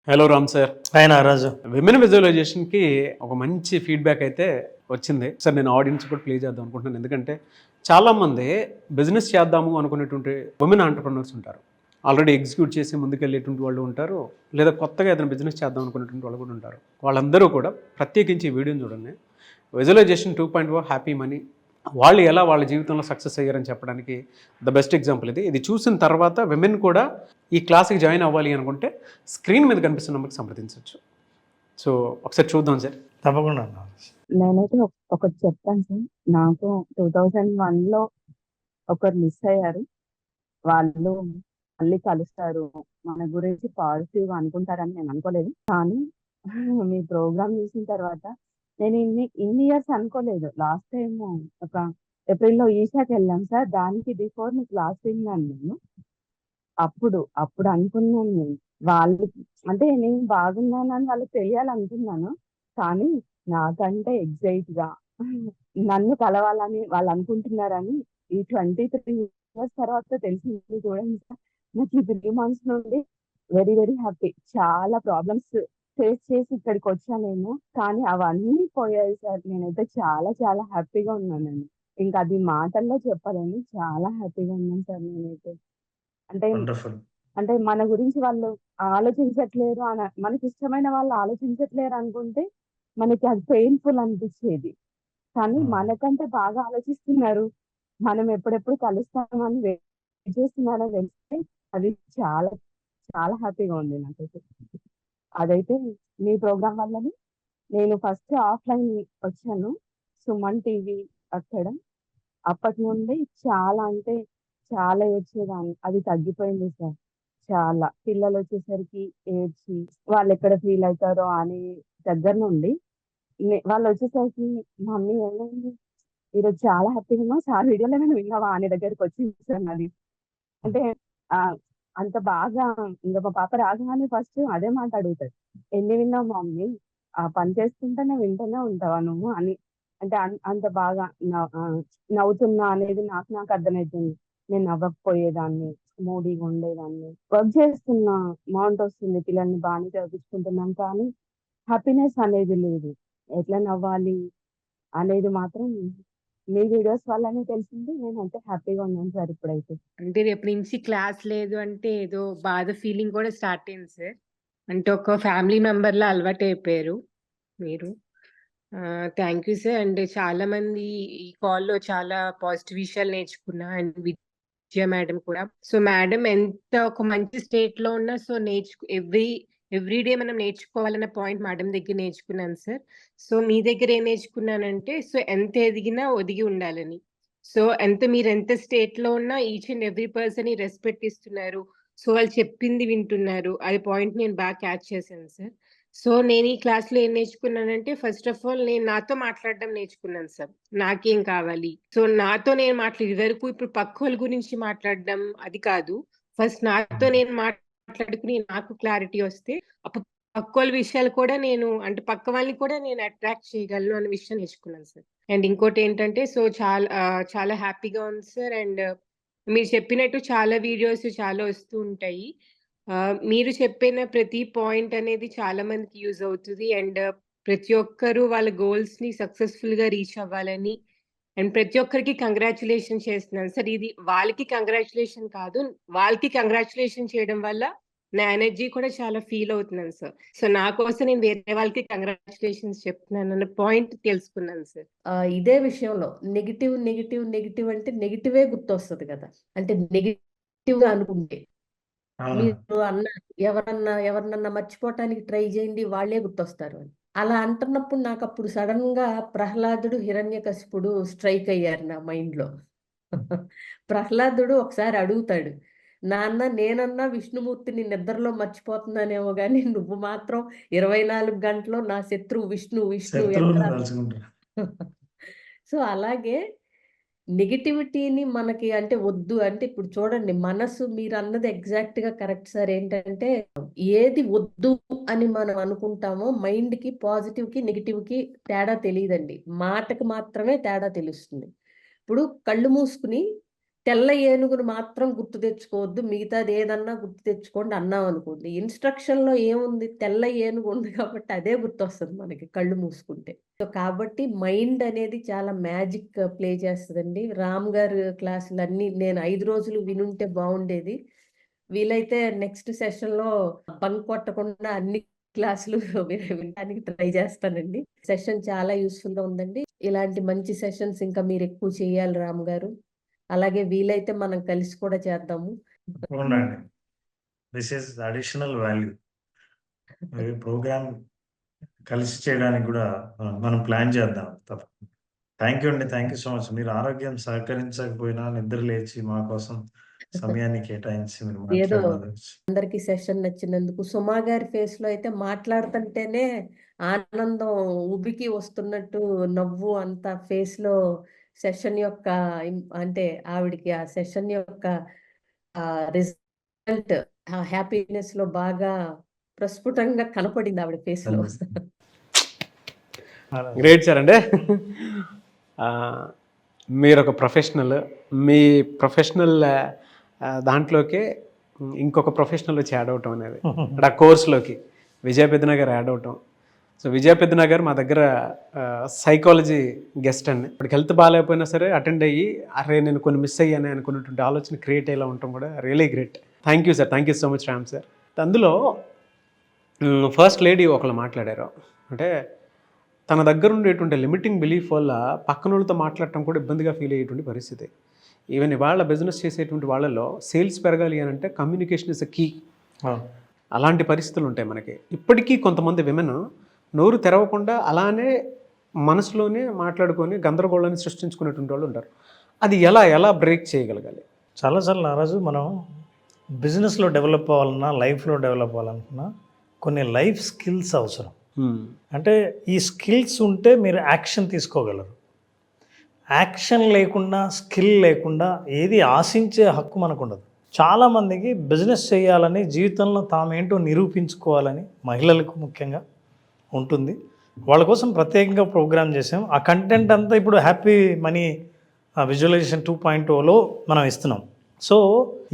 Hello Ram sir. Hi Nagaraju. Women విజువలైజేషన్కి ఒక మంచి ఫీడ్బ్యాక్ అయితే వచ్చింది సార్. నేను ఆడియన్స్ కూడా ప్లే చేద్దాం అనుకుంటున్నాను. ఎందుకంటే చాలామంది బిజినెస్ చేద్దాము అనుకునేటువంటి ఉమెన్ ఆంటర్ప్రినర్స్ ఉంటారు. ఆల్రెడీ ఎగ్జిక్యూట్ చేసి ముందుకెళ్ళేటువంటి వాళ్ళు ఉంటారు, లేదా కొత్తగా ఏదైనా బిజినెస్ చేద్దాం అనుకునేటువంటి వాళ్ళు కూడా ఉంటారు. వాళ్ళందరూ కూడా ప్రత్యేకించి ఈ వీడియోని చూడండి. విజువలైజేషన్ 2.0 హ్యాపీ మనీ వాళ్ళు ఎలా వాళ్ళ జీవితంలో సక్సెస్ అయ్యారని చెప్పడానికి ద బెస్ట్ ఎగ్జాంపుల్ ఇది. ఇది చూసిన తర్వాత విమెన్ కూడా ఈ క్లాస్కి జాయిన్ అవ్వాలి అనుకుంటే స్క్రీన్ మీద కనిపిస్తున్న నెంబర్కి సంప్రదించవచ్చు. సో ఒకసారి చూద్దాం సార్. తప్పకుండా. నేనైతే ఒకటి చెప్తాను సార్. నాకు 2001లో ఒకరు మిస్ అయ్యారు. వాళ్ళు మళ్ళీ కలుస్తారు, మన గురించి పాజిటివ్గా అనుకుంటారని నేను అనుకోలేదు. కానీ మీ ప్రోగ్రామ్ చూసిన తర్వాత నేను ఇన్ని ఇయర్స్ అనుకోలేదు. లాస్ట్ టైం ఒక ఏప్రిల్లో ఈషాకి వెళ్ళాం సార్. దానికి బిఫోర్ మీకు లాస్ట్ విన్నాను నేను. అప్పుడు అనుకున్నాను నేను, వాళ్ళు అంటే నేను బాగున్నానని వాళ్ళకి తెలియాలనుకున్నాను. కానీ నాకంటే ఎగ్జైట్గా నన్ను కలవాలని వాళ్ళు అనుకుంటున్నారని ఈ 23 ఇయర్స్ తర్వాత తెలిసింది. చూడండి సార్, నాకు ఈ 3 months నుండి వెరీ వెరీ హ్యాపీ. చాలా ప్రాబ్లమ్స్ ఫేస్ చేసి ఇక్కడికి వచ్చాను నేను, కానీ అవన్నీ పోయాయి సార్. నేనైతే చాలా చాలా హ్యాపీగా ఉన్నాను. ఇంకా అది మాటల్లో చెప్పలేను. చాలా హ్యాపీగా ఉన్నాను సార్ నేనైతే. అంటే వండర్ఫుల్. అంటే మన గురించి వాళ్ళు ఆలోచించట్లేరు మనకి ఇష్టమైన వాళ్ళు ఆలోచించట్లేరు అనుకుంటే మనకి అది పెయిన్ఫుల్ అనిపించేది. కానీ మనకంటే బాగా ఆలోచిస్తున్నారు, మనం ఎప్పుడెప్పుడు కలుస్తామని వెయిట్ చేస్తున్నారని తెలిస్తే అది చాలా చాలా హ్యాపీగా ఉంది నాకైతే. అదైతే మీ ప్రోగ్రామ్ వల్లని నేను ఫస్ట్ ఆఫ్లైన్ వచ్చాను, సుమన్ టీవీ అక్కడ. అప్పటి నుండి చాలా అంటే చాలా ఏడ్చేదాన్ని. అది తగ్గిపోయింది సార్. చాలా పిల్లలు వచ్చేసరికి ఏడ్చి వాళ్ళు ఎక్కడ ఫీల్ అవుతారో అని దగ్గర నుండి వాళ్ళు వచ్చేసరికి మమ్మీ ఏమైంది ఈరోజు చాలా హ్యాపీగా ఉన్నా, సార్ వీడియోలో నేను విన్నావా అని దగ్గరికి వచ్చి అది అంటే ఆ అంత బాగా. ఇంకా మా పాప రాగానే ఫస్ట్ అదే మాట అడుగుతాడు, ఎన్ని విన్నావు మమ్మీ, ఆ పని చేసుకుంటేనే వింటూనే ఉంటావా నువ్వు అని. అంటే అంత బాగా నవ్వుతున్నా అనేది నాకు అర్థమవుతుంది. నేను నవ్వకపోయేదాన్ని, మూడీగా ఉండేదాన్ని. వర్క్ చేస్తున్నా, అమౌంట్ వస్తుంది, పిల్లల్ని బాగానే చదివించుకుంటున్నాను, కానీ హ్యాపీనెస్ అనేది లేదు. ఎట్లా నవ్వాలి అనేది మాత్రం మీ వీడియోస్ వల్లనే తెలిసింది. నేనైతే హ్యాపీగా ఉన్నాను సార్ ఇప్పుడైతే. అంటే రేపు నుంచి క్లాస్ లేదు అంటే ఏదో బాధ ఫీలింగ్ కూడా స్టార్ట్ అయింది సార్. అంటే ఒక ఫ్యామిలీ మెంబర్లా అలవాటు అయిపోయారు మీరు. Thank you sir. అండ్ చాలా మంది ఈ కాల్లో చాలా పాజిటివ్ విషయాలు నేర్చుకున్నా, అండ్ విజయ మేడం కూడా. సో మేడం ఎంత ఒక మంచి స్టేట్ లో ఉన్నా, సో ఎవ్రీడే మనం నేర్చుకోవాలన్న పాయింట్ మేడం దగ్గర నేర్చుకున్నాను సార్. సో మీ దగ్గర ఏం నేర్చుకున్నానంటే, సో ఎంత ఎదిగినా ఒదిగి ఉండాలని. సో మీరెంత స్టేట్ లో ఉన్నా ఈచ్ అండ్ ఎవ్రీ పర్సన్ ని రెస్పెక్ట్ ఇస్తున్నారు. సో వాళ్ళు చెప్పింది వింటున్నారు. అది పాయింట్ నేను బాగా క్యాచ్ చేశాను సార్. సో నేను ఈ క్లాస్ లో ఏం నేర్చుకున్నానంటే, ఫస్ట్ ఆఫ్ ఆల్ నేను నాతో మాట్లాడడం నేర్చుకున్నాను సార్. నాకేం కావాలి, సో నాతో నేను ఇదివరకు ఇప్పుడు పక్కోళ్ళ గురించి మాట్లాడడం అది కాదు. ఫస్ట్ నాతో నేను మాట్లాడుకుని నాకు క్లారిటీ వస్తే అప్పుడు పక్కోళ్ళ విషయాలు కూడా నేను అంటే పక్క వాళ్ళని కూడా నేను అట్రాక్ట్ చేయగలను అనే విషయం నేర్చుకున్నాను సార్. అండ్ ఇంకోటి ఏంటంటే, సో చాలా హ్యాపీగా ఉంది సార్. అండ్ మీరు చెప్పినట్టు చాలా వీడియోస్ చాలా వస్తూ ఉంటాయి. మీరు చెప్పిన ప్రతి పాయింట్ అనేది చాలా మందికి యూజ్ అవుతుంది. అండ్ ప్రతి ఒక్కరు వాళ్ళ గోల్స్ ని సక్సెస్ఫుల్ గా రీచ్ అవ్వాలని, అండ్ ప్రతి ఒక్కరికి కంగ్రాచులేషన్ చేస్తున్నాను సార్. ఇది వాళ్ళకి కంగ్రాచులేషన్ కాదు, వాళ్ళకి కంగ్రాచులేషన్ చేయడం వల్ల నా ఎనర్జీ కూడా చాలా ఫీల్ అవుతున్నాను సార్. సో నా కోసం నేను వేరే వాళ్ళకి కంగ్రాచులేషన్స్ చెప్తున్నాను అన్న పాయింట్ తెలుసుకున్నాను సార్. ఇదే విషయంలో నెగిటివ్ నెగిటివ్ నెగిటివ్ అంటే నెగిటివే గుర్తొస్తుంది కదా. అంటే నెగిటివ్ గా అనుకుంటే మీరు అన్నారు, ఎవరినన్నా మర్చిపోవటానికి ట్రై చేయండి వాళ్ళే గుర్తొస్తారు అని. అలా అంటున్నప్పుడు నాకు అప్పుడు సడన్ గా ప్రహ్లాదుడు హిరణ్యకశిపుడు స్ట్రైక్ అయ్యారు నా మైండ్ లో. ప్రహ్లాదుడు ఒకసారి అడుగుతాడు, నాన్న నేనన్నా విష్ణుమూర్తిని నిద్రలో మర్చిపోతున్నానేమో గాని నువ్వు మాత్రం 24 గంటలు నా శత్రువు విష్ణు విష్ణు సో అలాగే నెగిటివిటీని మనకి అంటే వద్దు అంటే, ఇప్పుడు చూడండి మనసు మీరు అన్నది ఎగ్జాక్ట్ గా కరెక్ట్ సార్. ఏంటంటే ఏది వద్దు అని మనం అనుకుంటామో మైండ్ కి పాజిటివ్ కి నెగిటివ్ కి తేడా తెలియదండి, మాటకి మాత్రమే తేడా తెలుస్తుంది. ఇప్పుడు కళ్ళు మూసుకుని తెల్ల ఏనుగును మాత్రం గుర్తు తెచ్చుకోవద్దు, మిగతాది ఏదన్నా గుర్తు తెచ్చుకోండి అన్నాం అనుకోండి. ఇన్స్ట్రక్షన్లో ఏముంది, తెల్ల ఏనుగు ఉంది కాబట్టి అదే గుర్తొస్తుంది మనకి కళ్ళు మూసుకుంటే. సో కాబట్టి మైండ్ అనేది చాలా మ్యాజిక్ ప్లే చేస్తుందండి. రామ్ గారు క్లాసులన్నీ నేను 5 రోజులు వినుంటే బాగుండేది. వీలైతే నెక్స్ట్ సెషన్లో బంక్ కొట్టకుండా అన్ని క్లాసులు వినడానికి ట్రై చేస్తానండి. సెషన్ చాలా యూస్ఫుల్ గా ఉందండి. ఇలాంటి మంచి సెషన్స్ ఇంకా మీరు ఎక్కువ చేయాలి రామ్ గారు. అలాగే వీలైతే మనం కలిసి కూడా చేద్దాము. అవునండి. This is additional value. ఈ ప్రోగ్రామ్ కలిసి చేయడానికి కూడా మనం ప్లాన్ చేద్దాం తప్పకుండా. థ్యాంక్ యూ అండి. Thank you so much. మీరు ఆరోగ్యం సహకరించకపోయినా నిద్ర లేచి మా కోసం సమయాన్ని కేటాయించి మీరు ఏదో మాట్లాడినందుకు అందరికి సెషన్ నచ్చినందుకు. సుమా గారి ఫేస్ లో అయితే మాట్లాడుతుంటేనే ఆనందం ఉబికి వస్తున్నట్టు నవ్వు అంత ఫేస్ లో సెషన్ యొక్క అంటే ఆవిడకి ఆ సెషన్ యొక్క రిజల్ట్ ఆ హ్యాపీనెస్ లో బాగా ప్రస్ఫుటంగా కనపడింది ఆవిడ ఫేస్ లో. Great sir. అంటే మీరు ఒక ప్రొఫెషనల్, మీ ప్రొఫెషనల్ దాంట్లోకి ఇంకొక ప్రొఫెషనల్ వచ్చి యాడ్ అవటం అనేది అంటే ఆ కోర్సులోకి విజయ పెద్దనగర్ యాడ్ అవటం. సో విజయ పెద్దనగర్ మా దగ్గర సైకాలజీ గెస్ట్ అండి. ఇప్పుడు హెల్త్ బాగాలేకపోయినా సరే అటెండ్ అయ్యి అరే నేను కొన్ని మిస్ అయ్యాను అనుకున్నటువంటి ఆలోచన క్రియేట్ అయ్యేలా ఉండటం కూడా really great. Thank you sir. Thank you so much Ram sir. అందులో ఫస్ట్ లేడీ ఒకళ్ళు మాట్లాడారు. అంటే తన దగ్గర ఉండేటువంటి లిమిటింగ్ బిలీఫ్ వల్ల పక్కన వాళ్ళతో మాట్లాడటం కూడా ఇబ్బందిగా ఫీల్ అయ్యేటువంటి పరిస్థితి. ఈవెన్ ఇవాళ బిజినెస్ చేసేటువంటి వాళ్ళలో సేల్స్ పెరగాలి అని అంటే కమ్యూనికేషన్ ఇస్ అ కీ. అలాంటి పరిస్థితులు ఉంటాయి మనకి. ఇప్పటికీ కొంతమంది విమెన్ నోరు తెరవకుండా అలానే మనసులోనే మాట్లాడుకొని గందరగోళాన్ని సృష్టించుకునేటువంటి వాళ్ళు ఉంటారు. అది ఎలా బ్రేక్ చేయగలగాలి? చాలాసార్లు నారాజు మనం బిజినెస్లో డెవలప్ అవ్వాలన్నా, లైఫ్లో డెవలప్ అవ్వాలనుకున్నా కొన్ని లైఫ్ స్కిల్స్ అవసరం. అంటే ఈ స్కిల్స్ ఉంటే మీరు యాక్షన్ తీసుకోగలరు. యాక్షన్ లేకుండా, స్కిల్ లేకుండా ఏది ఆశించే హక్కు మనకు ఉండదు. చాలామందికి బిజినెస్ చేయాలని, జీవితంలో తామేంటో నిరూపించుకోవాలని మహిళలకు ముఖ్యంగా ఉంటుంది. వాళ్ళ కోసం ప్రత్యేకంగా ప్రోగ్రామ్ చేసాం. ఆ కంటెంట్ అంతా ఇప్పుడు హ్యాపీ మనీ విజువలైజేషన్ 2.0లో మనం ఇస్తున్నాం. సో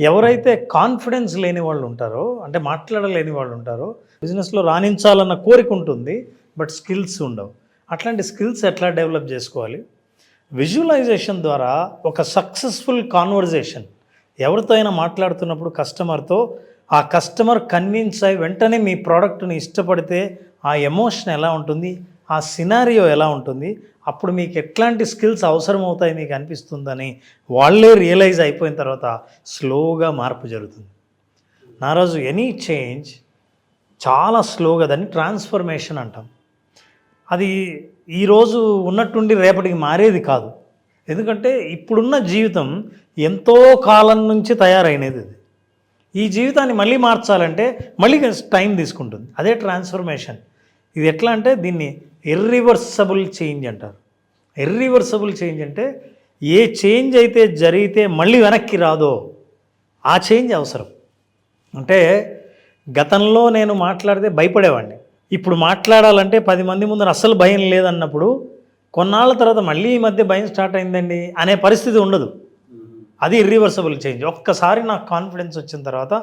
ఎవరైతే కాన్ఫిడెన్స్ లేని వాళ్ళు ఉంటారో, అంటే మాట్లాడలేని వాళ్ళు ఉంటారో, బిజినెస్లో రాణించాలన్న కోరిక ఉంటుంది బట్ స్కిల్స్ ఉండవు. అట్లాంటి స్కిల్స్ ఎట్లా డెవలప్ చేసుకోవాలి? విజువలైజేషన్ ద్వారా ఒక సక్సెస్ఫుల్ కాన్వర్జేషన్, ఎవరితో అయినా మాట్లాడుతున్నప్పుడు కస్టమర్తో, ఆ కస్టమర్ కన్విన్స్ అయి వెంటనే మీ ప్రోడక్ట్ని ఇష్టపడితే ఆ ఎమోషన్ ఎలా ఉంటుంది, ఆ సినారియో ఎలా ఉంటుంది, అప్పుడు మీకు ఎట్లాంటి స్కిల్స్ అవసరం అవుతాయి మీకు అనిపిస్తుందని వాళ్ళే రియలైజ్ అయిపోయిన తర్వాత స్లోగా మార్పు జరుగుతుంది. నారాజు ఎనీ చేంజ్ చాలా స్లోగా, దాన్ని ట్రాన్స్ఫర్మేషన్ అంటాం. అది ఈరోజు ఉన్నట్టుండి రేపటికి మారేది కాదు. ఎందుకంటే ఇప్పుడున్న జీవితం ఎంతో కాలం నుంచి తయారైనది. అది ఈ జీవితాన్ని మళ్ళీ మార్చాలంటే మళ్ళీ టైం తీసుకుంటుంది. అదే ట్రాన్స్ఫర్మేషన్. ఇది ఎట్లా అంటే దీన్ని ఇర్రివర్సబుల్ చేంజ్ అంటారు. ఇర్రివర్సబుల్ చేంజ్ అంటే ఏ చేంజ్ అయితే జరిగితే మళ్ళీ వెనక్కి రాదో ఆ చేంజ్ అవసరం. అంటే గతంలో నేను మాట్లాడితే భయపడేవాడిని, ఇప్పుడు మాట్లాడాలంటే 10 మంది ముందర అస్సలు భయం లేదన్నప్పుడు కొన్నాళ్ళ తర్వాత మళ్ళీ ఈ మధ్య భయం స్టార్ట్ అయిందండి అనే పరిస్థితి ఉండదు. అది ఇర్రివర్సబుల్ చేంజ్. ఒక్కసారి నాకు కాన్ఫిడెన్స్ వచ్చిన తర్వాత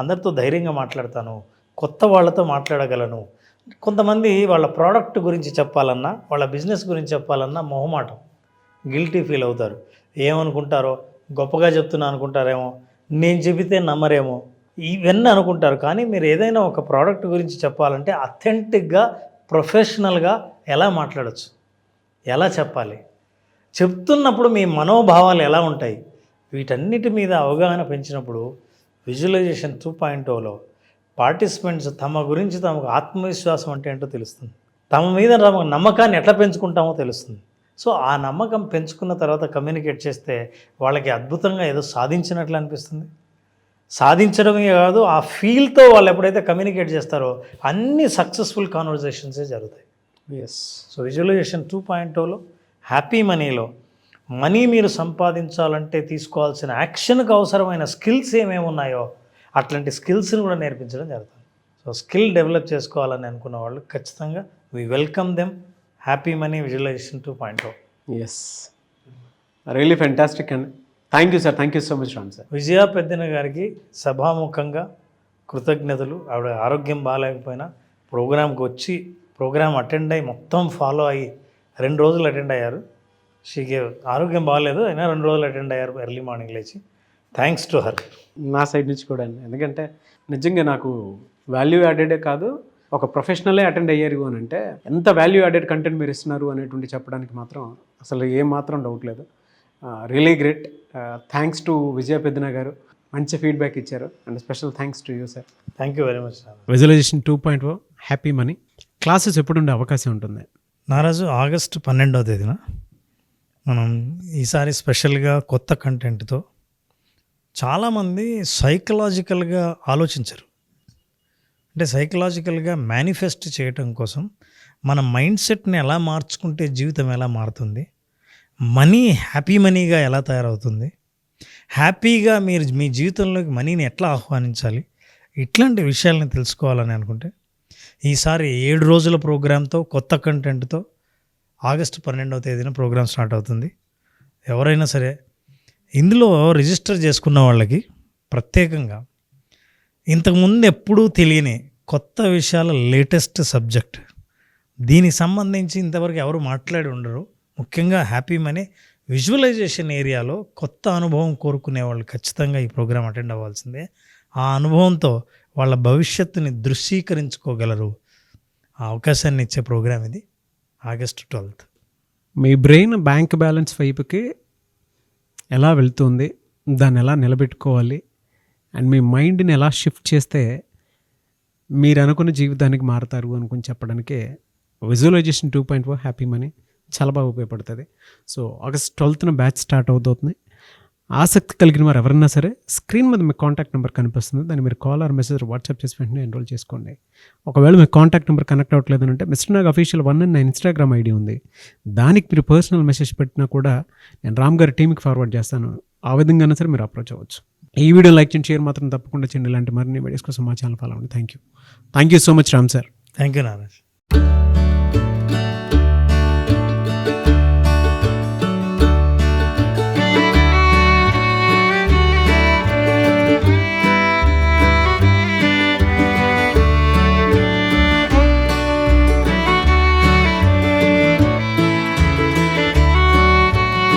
అందరితో ధైర్యంగా మాట్లాడతాను, కొత్త వాళ్ళతో మాట్లాడగలను. కొంతమంది వాళ్ళ ప్రోడక్ట్ గురించి చెప్పాలన్నా, వాళ్ళ బిజినెస్ గురించి చెప్పాలన్నా మొహమాటం, గిల్టీ ఫీల్ అవుతారు. ఏమనుకుంటారో, గొప్పగా చెప్తున్నా అనుకుంటారేమో, నేను చెబితే నమ్మరేమో, ఇవన్నీ అనుకుంటారు. కానీ మీరు ఏదైనా ఒక ప్రోడక్ట్ గురించి చెప్పాలంటే అథెంటిక్గా, ప్రొఫెషనల్గా ఎలా మాట్లాడచ్చు, ఎలా చెప్పాలి, చెప్తున్నప్పుడు మీ మనోభావాలు ఎలా ఉంటాయి, వీటన్నిటి మీద అవగాహన పెంచినప్పుడు విజువలైజేషన్ 2.0లో పార్టిసిపెంట్స్ తమ గురించి తమకు ఆత్మవిశ్వాసం అంటే ఏంటో తెలుస్తుంది. తమ మీద తమ నమ్మకాన్ని ఎట్లా పెంచుకుంటామో తెలుస్తుంది. సో ఆ నమ్మకం పెంచుకున్న తర్వాత కమ్యూనికేట్ చేస్తే వాళ్ళకి అద్భుతంగా ఏదో సాధించినట్లు అనిపిస్తుంది. సాధించడమే కాదు, ఆ ఫీల్తో వాళ్ళు ఎప్పుడైతే కమ్యూనికేట్ చేస్తారో అన్ని సక్సెస్ఫుల్ కాన్వర్జేషన్సే జరుగుతాయి. ఎస్. సో విజువలైజేషన్ 2.0లో హ్యాపీ మనీలో మనీ మీరు సంపాదించాలంటే తీసుకోవాల్సిన యాక్షన్కి అవసరమైన స్కిల్స్ ఏమేమి ఉన్నాయో అట్లాంటి స్కిల్స్ని కూడా నేర్పించడం జరుగుతుంది. సో స్కిల్ డెవలప్ చేసుకోవాలని అనుకున్న వాళ్ళు ఖచ్చితంగా we welcome them. Happy money visualisation 2.0. Yes, really fantastic అండి. Thank you sir, thank you so much Ram sir. Vijaya Peddana గారికి సభాముఖంగా కృతజ్ఞతలు. ఆవిడ ఆరోగ్యం బాగాలేకపోయినా ప్రోగ్రామ్కి వచ్చి ప్రోగ్రామ్ అటెండ్ అయ్యి మొత్తం ఫాలో అయ్యి 2 రోజులు అటెండ్ అయ్యారు. షీకి ఆరోగ్యం బాగాలేదు అయినా 2 రోజులు అటెండ్ అయ్యారు ఎర్లీ మార్నింగ్ లేచి. Thanks to her. నా సైడ్ నుంచి కూడా అండి, ఎందుకంటే నిజంగా నాకు వాల్యూ యాడెడే కాదు, ఒక ప్రొఫెషనలే అటెండ్ అయ్యారు అని అంటే ఎంత వాల్యూ యాడెడ్ కంటెంట్ మీరు ఇస్తున్నారు అనేటువంటి చెప్పడానికి మాత్రం అసలు ఏం మాత్రం డౌట్ లేదు. Really great. Thanks to Vijaya Peddana గారు, మంచి ఫీడ్బ్యాక్ ఇచ్చారు. And special thanks to you sir. Thank you very much. Visualisation 2.0 happy money classes ఎప్పుడు ఉండే అవకాశం ఉంటుంది? నారాజు ఆగస్టు 12వ తేదీన మనం ఈసారి స్పెషల్గా కొత్త కంటెంట్తో చాలామంది సైకలాజికల్గా ఆలోచించరు. అంటే సైకలాజికల్గా మేనిఫెస్ట్ చేయటం కోసం మన మైండ్ సెట్ని ఎలా మార్చుకుంటే జీవితం ఎలా మారుతుంది, మనీ హ్యాపీ మనీగా ఎలా తయారవుతుంది, హ్యాపీగా మీరు మీ జీవితంలోకి మనీని ఎట్లా ఆహ్వానించాలి, ఇట్లాంటి విషయాలను తెలుసుకోవాలని అనుకుంటే ఈసారి 7 రోజుల ప్రోగ్రాంతో కొత్త కంటెంట్తో ఆగస్టు 12వ తేదీన ప్రోగ్రాం స్టార్ట్ అవుతుంది. ఎవరైనా సరే ఇందులో రిజిస్టర్ చేసుకున్న వాళ్ళకి ప్రత్యేకంగా ఇంతకుముందు ఎప్పుడూ తెలియని కొత్త విషయాల లేటెస్ట్ సబ్జెక్ట్, దీనికి సంబంధించి ఇంతవరకు ఎవరు మాట్లాడి ఉండరు. ముఖ్యంగా హ్యాపీ మనీ విజువలైజేషన్ ఏరియాలో కొత్త అనుభవం కోరుకునే వాళ్ళు ఖచ్చితంగా ఈ ప్రోగ్రాం అటెండ్ అవ్వాల్సిందే. ఆ అనుభవంతో వాళ్ళ భవిష్యత్తుని దృశ్యీకరించుకోగలరు. ఆ అవకాశాన్ని ఇచ్చే ప్రోగ్రాం ఇది ఆగస్టు 12th. మీ బ్రెయిన్ బ్యాంక్ బ్యాలెన్స్ వైపుకి ఎలా వెళ్తుంది, దాన్ని ఎలా నిలబెట్టుకోవాలి, అండ్ మీ మైండ్ని ఎలా షిఫ్ట్ చేస్తే మీరు అనుకున్న జీవితానికి మారుతారు అనుకుని చెప్పడానికే విజువలైజేషన్ 2.0 హ్యాపీ మనీ చాలా బాగా ఉపయోగపడుతుంది. So August 12th batch start అవుతుంది. ఆసక్తి కలిగిన వారు ఎవరన్నా సరే స్క్రీన్ మీద మీ కాంటాక్ట్ నెంబర్ కనిపిస్తుంది, దాన్ని మీరు కాల్ ఆర్ మెసేజ్ వాట్సాప్ చేసి వెంటనే ఎన్రోల్ చేసుకోండి. ఒకవేళ మీ కాంటాక్ట్ నెంబర్ కనెక్ట్ అవ్వట్లేదు అంటే మిస్టర్ నాగ్ అఫీషియల్ 1 అని నా ఇన్స్టాగ్రామ్ ఐడి ఉంది, దానికి మీరు పర్సనల్ మెసేజ్ పెట్టినా కూడా నేను రామ్ గారి టీమ్కి ఫార్వర్డ్ చేస్తాను. ఆ విధంగానే సరే మీరు అప్రోచ్ అవ్వచ్చు. ఈ వీడియో లైక్ చేయండి, షేర్ మాత్రం తప్పకుండా చేయండి. ఇలాంటి మరిన్ని వీడియోస్ కోసం మా ఛానల్ ఫాలో అవ్వండి. Thank you so much Ram sir. Thank you Naraj.